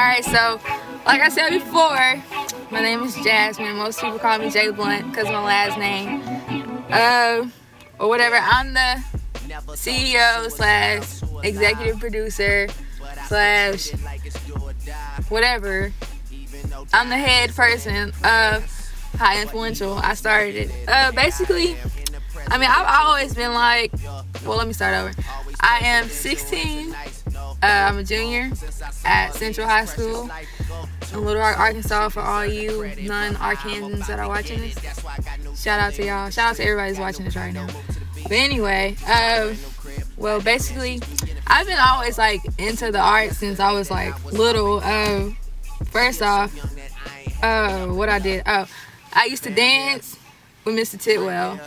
Alright, so like I said before, my name is Jasmine. Most people call me J Blunt because of my last name. Or whatever. I'm the CEO slash executive producer slash whatever. I'm the head person of High Influential. I started it. Basically, I mean, I've always been like, well, let me start over. I am 16. I'm a junior at Central High School in Little Rock, Arkansas, for all you non-Arkansans that are watching this. Shout out to y'all. Shout out to everybody who's watching this right now. But anyway, well, basically, I've been always like into the arts since I was like little. First off, what I did, I used to dance with Mr. Tidwell.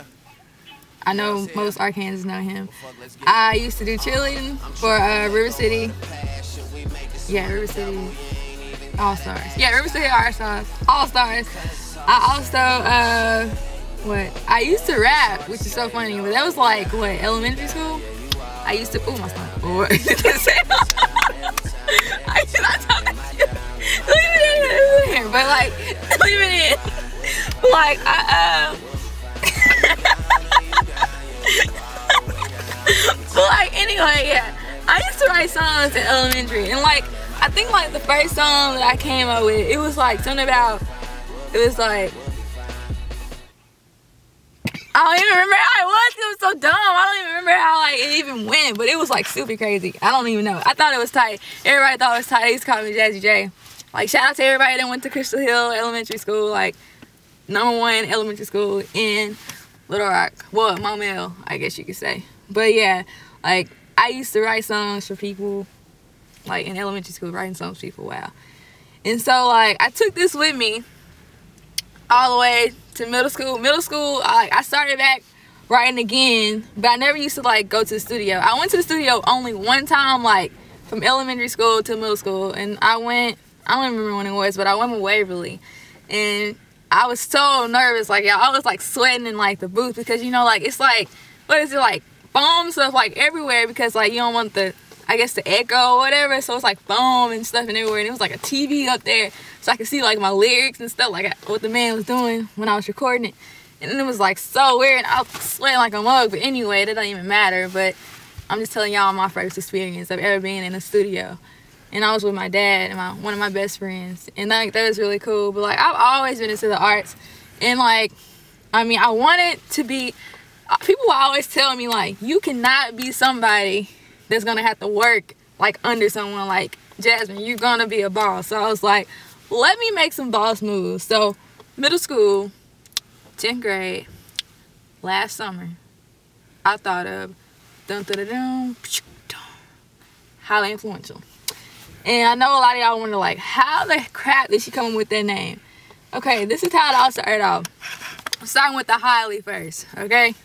I know most Arkansans know him. I used to do cheerleading for River City. Yeah, River City All-Stars. Yeah, River City All-Stars. I also, I used to rap, which is so funny, but that was like, elementary school? I used to, my stomach. I'm not talking to you. Leave it in here, but like, leave it in. Like, but like, anyway, yeah, I used to write songs in elementary, and like, I think like the first song that I came up with, it was like something about, it was like, I don't even remember how it was, it was so dumb. I don't even remember how like it even went, but it was like super crazy. I don't even know. I thought it was tight. Everybody thought it was tight. They used to call me Jazzy J. Like, shout out to everybody that went to Crystal Hill Elementary School, like #1 elementary school in Little Rock. Well, Momel, I guess you could say. But yeah, like, I used to write songs for people, like in elementary school, writing songs for people, wow. And so like, I took this with me all the way to middle school. Middle school, I started back writing again, but I never used to like go to the studio. I went to the studio only one time, like from elementary school to middle school, and I don't remember when it was, but I went with Waverly, and I was so nervous, like, y'all, I was like sweating in like the booth, because you know, like, it's like, what is it, like foam stuff like everywhere, because like you don't want the, I guess, the echo or whatever, so it's like foam and stuff and everywhere, and it was like a TV up there, so I could see like my lyrics and stuff, like what the man was doing when I was recording it. And then it was like so weird, and I was sweating like a mug. But anyway, that doesn't even matter. But I'm just telling y'all my first experience of ever being in a studio. And I was with my dad and one of my best friends, and like, that was really cool. But like, I've always been into the arts, and like, I mean, I wanted to be, people will always tell me like, you cannot be somebody that's gonna have to work like under someone. Like, Jasmine, you're gonna be a boss. So I was like, let me make some boss moves. So middle school, 10th grade, last summer, I thought of highly influential. And I know a lot of y'all wonder, like, how the crap did she come up with that name? Okay, this is how it all started off. I'm starting with the highly first, okay?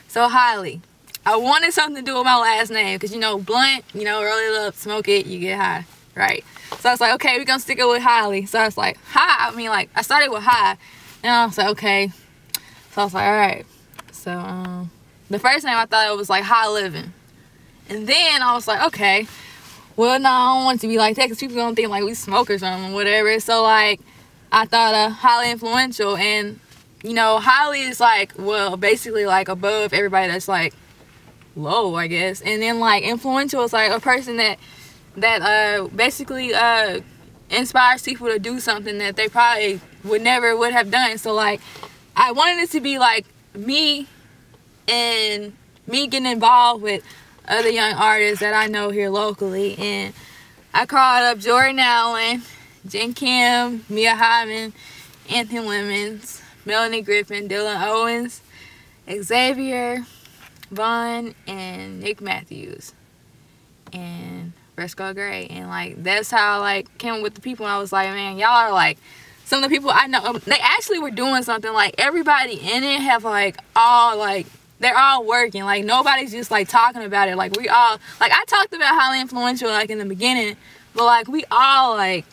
So highly, I wanted something to do with my last name, because you know, blunt, you know, roll it up, smoke it, you get high, right? So I was like, okay, we're gonna stick it with highly. So I was like, high, I mean, like, I started with high, and I was like, okay. So I was like, all right. So the first name I thought it was like High Living, and then I was like, okay, well, no, I don't want it to be like that, because people don't think like we smoke or something, whatever. So like, I thought of Highly Influential, and you know, highly is like, well, basically like above everybody that's like low, I guess. And then like influential is like a person that basically inspires people to do something that they probably would have done. So like, I wanted it to be like me, and me getting involved with other young artists that I know here locally. And I called up Jordan Allen, Jen Kim, Mia Hyman, Anthony Lemons, Melanie Griffin, Dylan Owens, Xavier Vaughn, and Nick Matthews, and Fresco Gray. And like, that's how I like came up with the people. And I was like, man, y'all are like some of the people I know. They actually were doing something. Like, everybody in it have like all like, they're all working. Like, nobody's just like talking about it. Like, we all, like, I talked about Highly Influential like in the beginning, but like, we all like,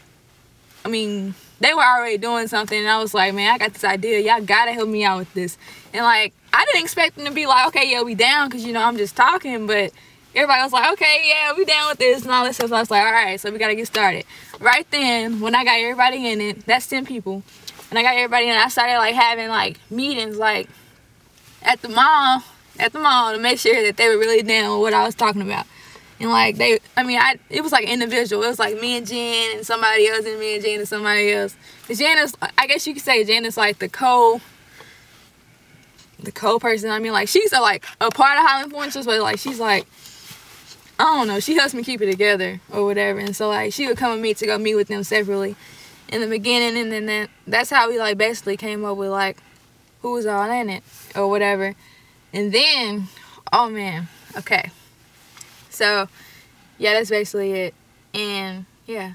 I mean, they were already doing something, and I was like, man, I got this idea, y'all gotta help me out with this. And like, I didn't expect them to be like, okay, yeah, we down, because you know, I'm just talking. But everybody was like, okay, yeah, we down with this and all this stuff. So I was like, all right, so we got to get started. Right then, when I got everybody in it, that's 10 people. And I got everybody in it, I started like having like meetings like at the mall to make sure that they were really down with what I was talking about. And like it was like individual. It was like me and Jen and somebody else, and me and Jen and somebody else. And Jen is, I guess you could say Jen is like the co-person. I mean, like, she's like a part of Highly Influentials, but like she's like, I don't know, she helps me keep it together or whatever. And so like she would come with me to go meet with them separately in the beginning, and then that's how we like basically came up with like who was all in it or whatever. And then, oh man, okay, so yeah, that's basically it. And yeah,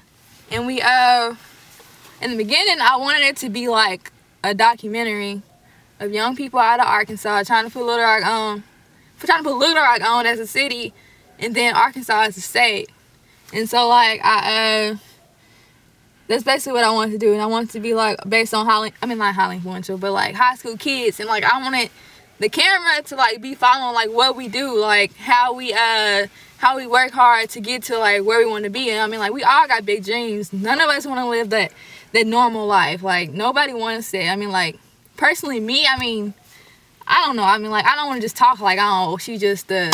and we in the beginning I wanted it to be like a documentary of young people out of Arkansas trying to put Little Rock on as a city, and then Arkansas as a state. And so like that's basically what I wanted to do. And I wanted to be like based on not Highly Influential, but like high school kids. And like I wanted the camera to like be following like what we do, like how we work hard to get to like where we want to be. And I mean, like, we all got big dreams. None of us want to live that normal life. Like, nobody wants it. I mean, like, personally, me, I mean, I don't know. I mean, like, I don't want to just talk like, oh, she just the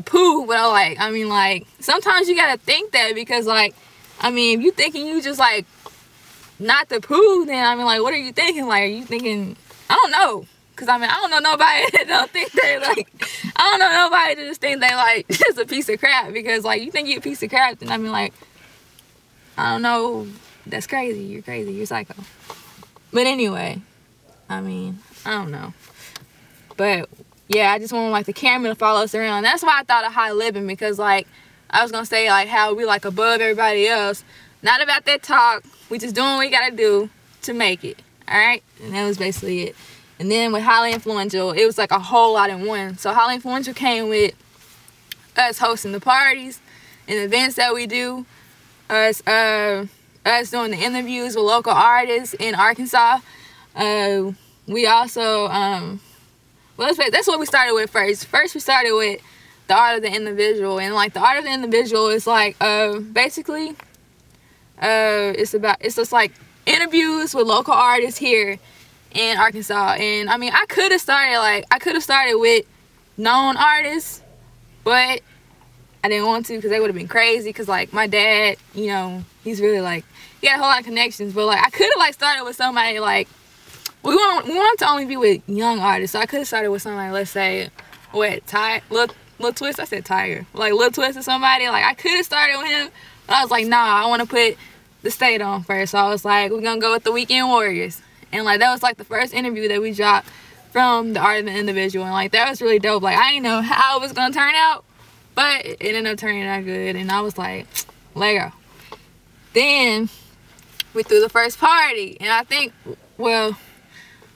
poo. But like, I mean, like, sometimes you gotta think that, because like, I mean, if you thinking you just like not the poo, then I mean, like, what are you thinking? Like, are you thinking, I don't know. Cause I mean, I don't know nobody that don't think they like, I don't know nobody that just think they like just a piece of crap. Because like, you think you're a piece of crap, then I mean, like, I don't know, that's crazy. You're crazy, you're psycho. But anyway, I mean, I don't know. But yeah, I just want like the camera to follow us around. That's why I thought of high living, because like, I was gonna say like how we like above everybody else. Not about that talk. We just doing what we gotta do to make it. Alright? And that was basically it. And then with Highly Influential, it was like a whole lot in one. So Highly Influential came with us hosting the parties and events that we do. Us doing the interviews with local artists in Arkansas. We also that's what we started with first. First we started with the art of the individual, and like the art of the individual is like basically it's just like interviews with local artists here in Arkansas. And I mean, I could have started with known artists, but I didn't want to, because they would have been crazy. Because like my dad, you know, he's really like, he had a whole lot of connections. But like, I could have like started with somebody like, we wanted to only be with young artists, so I could have started with somebody, let's say, Lil Twist. I said Tiger. Like Lil Twist or somebody. Like, I could have started with him, but I was like, nah, I want to put the state on first. So I was like, we're gonna go with the Weekend Warriors. And like, that was like the first interview that we dropped from the art of the individual. And like, that was really dope. Like, I didn't know how it was gonna turn out, but it ended up turning out good. And I was like, Lego. Then we threw the first party, and I think, well,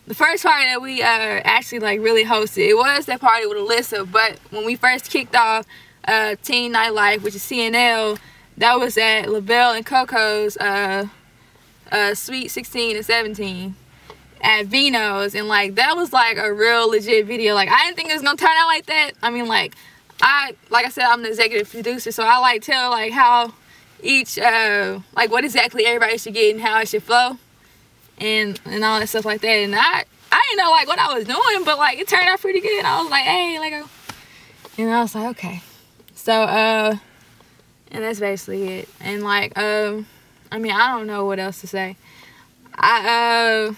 the first party that we actually like really hosted, it was that party with Alyssa. But when we first kicked off Teen Nightlife, which is CNL, that was at LaBelle and Coco's Sweet 16 and 17 at Vino's. And like, that was like a real legit video. Like, I didn't think it was gonna turn out like that. I mean, like I said, I'm the executive producer, so I like tell like how each like what exactly everybody should get and how it should flow and all that stuff like that. And I didn't know like what I was doing, but like it turned out pretty good. I was like, hey, Lego. And I was like, okay. So and that's basically it. And like I mean, I don't know what else to say. I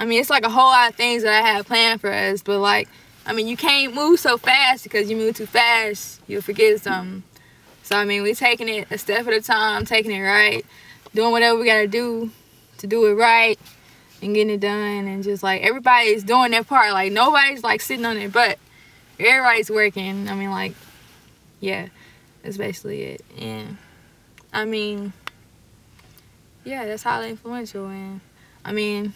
mean, it's like a whole lot of things that I have planned for us, but like, I mean, you can't move so fast, because you move too fast, you'll forget something. So I mean, we're taking it a step at a time, taking it right, doing whatever we gotta do to do it right and getting it done. And just like, everybody's doing their part. Like, nobody's like sitting on their butt. Everybody's working. I mean, like, yeah, that's basically it. And I mean, yeah, that's Highly Influential. And I mean,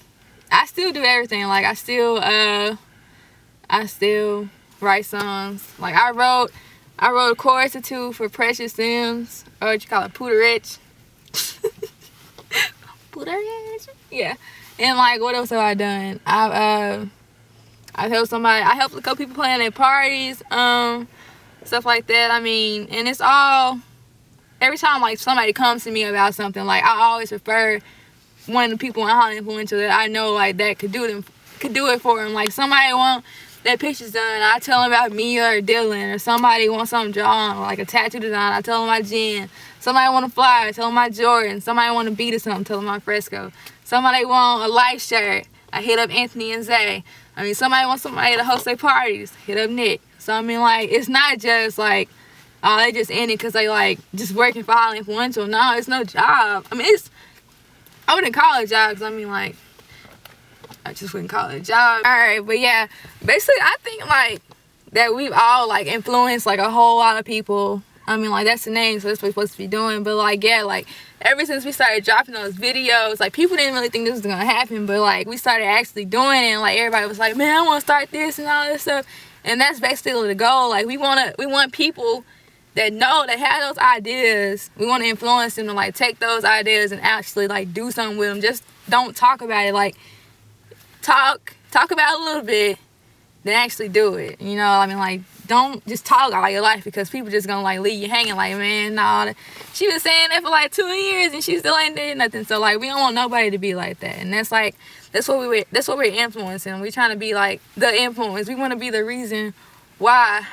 I still do everything. Like, I still write songs. Like, I wrote a chorus or two for Precious Sims, or what you call it, Pooter Rich. Pooter Rich? Yeah. And like, what else have I done? I I help a couple people plan their parties, stuff like that. I mean, and it's all, every time like somebody comes to me about something, like I always refer one of the people in Highly Influential that I know like that could do it for them. Like somebody want their pictures done, I tell them about me or Dylan, or somebody wants something drawn, like a tattoo design, I tell them my Jen. Somebody want a flyer, tell them my Jordan. Somebody want a beat or something, tell them my Fresco. Somebody want a light shirt, I hit up Anthony and Zay. I mean, somebody wants somebody to host their parties, hit up Nick. So I mean, like, it's not just like, oh, they just in it because they like just working for Highly Influential. No, it's no job. I mean, I wouldn't call it a job because I mean, like, I just wouldn't call it a job. Alright, but yeah, basically I think like that we've all like influenced like a whole lot of people. I mean, like, that's the name, so that's what we're supposed to be doing. But like, yeah, like ever since we started dropping those videos, like people didn't really think this was gonna happen, but like we started actually doing it, and like everybody was like, man, I want to start this and all this stuff. And that's basically the goal. Like we want people that know, that have those ideas, we want to influence them to like take those ideas and actually like do something with them. Just don't talk about it. Like talk about it a little bit, then actually do it. You know, I mean, like, don't just talk all your life because people just gonna like leave you hanging like, man, nah, she was saying that for like 2 years and she still ain't did nothing. So like, we don't want nobody to be like that. And that's like, that's what we're influencing. We trying to be like the influence. We want to be the reason why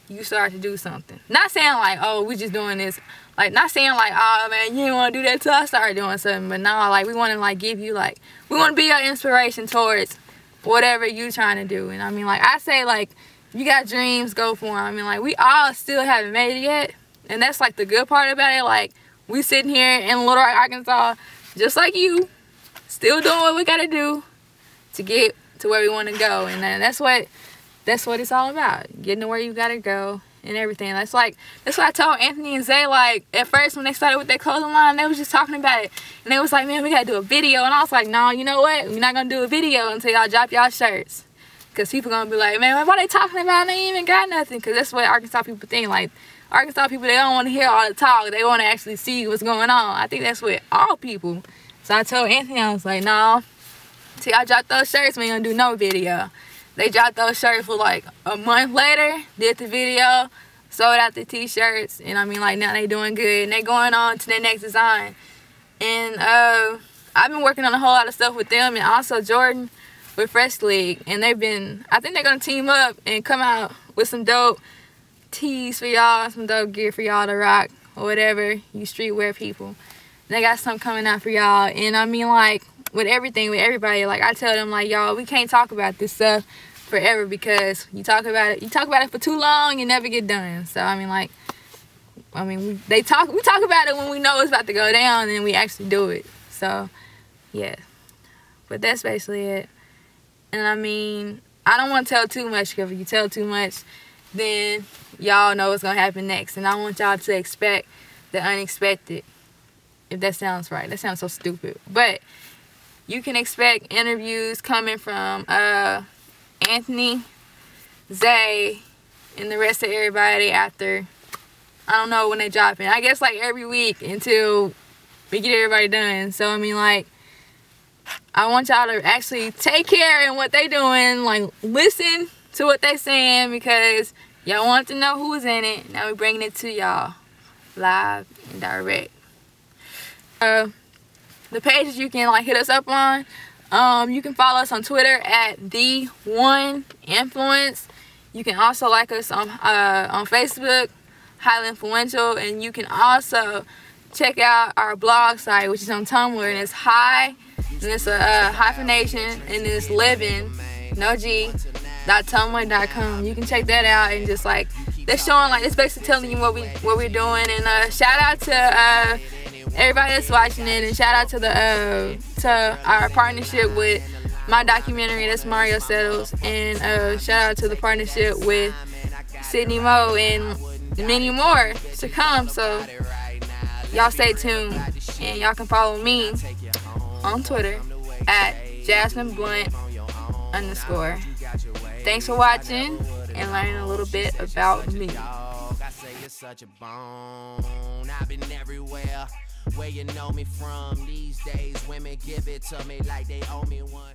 you start to do something. Not saying like, oh, we just doing this, like, not saying like, oh man, you didn't want to do that till I started doing something. But no, like, we want to like give you like, we want to be your inspiration towards whatever you trying to do. And I mean, like, I say, like, if you got dreams, go for them. I mean, like, we all still haven't made it yet, and that's like the good part about it. Like, we sitting here in Little Rock, Arkansas, just like you, still doing what we gotta do to get to where we want to go. And that's what it's all about, getting to where you gotta go and everything. That's what I told Anthony and Zay. Like, at first when they started with their clothing line, they was just talking about it, and they was like, man, we gotta do a video. And I was like, no, you know what, we're not gonna do a video until y'all drop y'all shirts, because people gonna be like, man, what they talking about? They ain't even got nothing. Because that's what Arkansas people think. Like, Arkansas people, they don't want to hear all the talk, they want to actually see what's going on. I think that's with all people. So I told Anthony, I was like, no, till y'all drop those shirts, we ain't gonna do no video. They dropped those shirts for like a month later, did the video, sold out the t-shirts, and I mean, like, now they doing good, and they going on to their next design. And I've been working on a whole lot of stuff with them, and also Jordan with Fresh League, and I think they're gonna team up and come out with some dope tees for y'all, some dope gear for y'all to rock, or whatever, you streetwear people. They got something coming out for y'all. And I mean, like, with everything, with everybody, like, I tell them, like, y'all, we can't talk about this stuff forever, because you talk about it for too long, you never get done. So I mean, like, we talk about it when we know it's about to go down, and we actually do it. So yeah, but that's basically it. And I mean, I don't want to tell too much, because if you tell too much, then y'all know what's gonna happen next, and I want y'all to expect the unexpected. If that sounds right, that sounds so stupid, but you can expect interviews coming from Anthony, Zay, and the rest of everybody after, I don't know when they drop it. I guess like every week until we get everybody done. So I mean, like, I want y'all to actually take care in what they doing, like, listen to what they saying, because y'all want to know who's in it. Now we're bringing it to y'all live and direct. The pages you can like hit us up on, you can follow us on Twitter at @the1influence. You can also like us on Facebook, Highly Influential, and you can also check out our blog site, which is on Tumblr, and it's and it's a hyphenation, and it's living, no G, .tumblr.com. You can check that out, and just like, they're showing, like, it's basically telling you what we're doing. And shout out to everybody that's watching it, and shout out to our partnership with my documentary, that's Mario Settles, and shout out to the partnership with Sydney Moe, and many more to come. So y'all stay tuned, and y'all can follow me on Twitter at Jasmine Blunt _. Thanks for watching and learning a little bit about me. I've been everywhere where you know me from. These days women give it to me like they owe me one.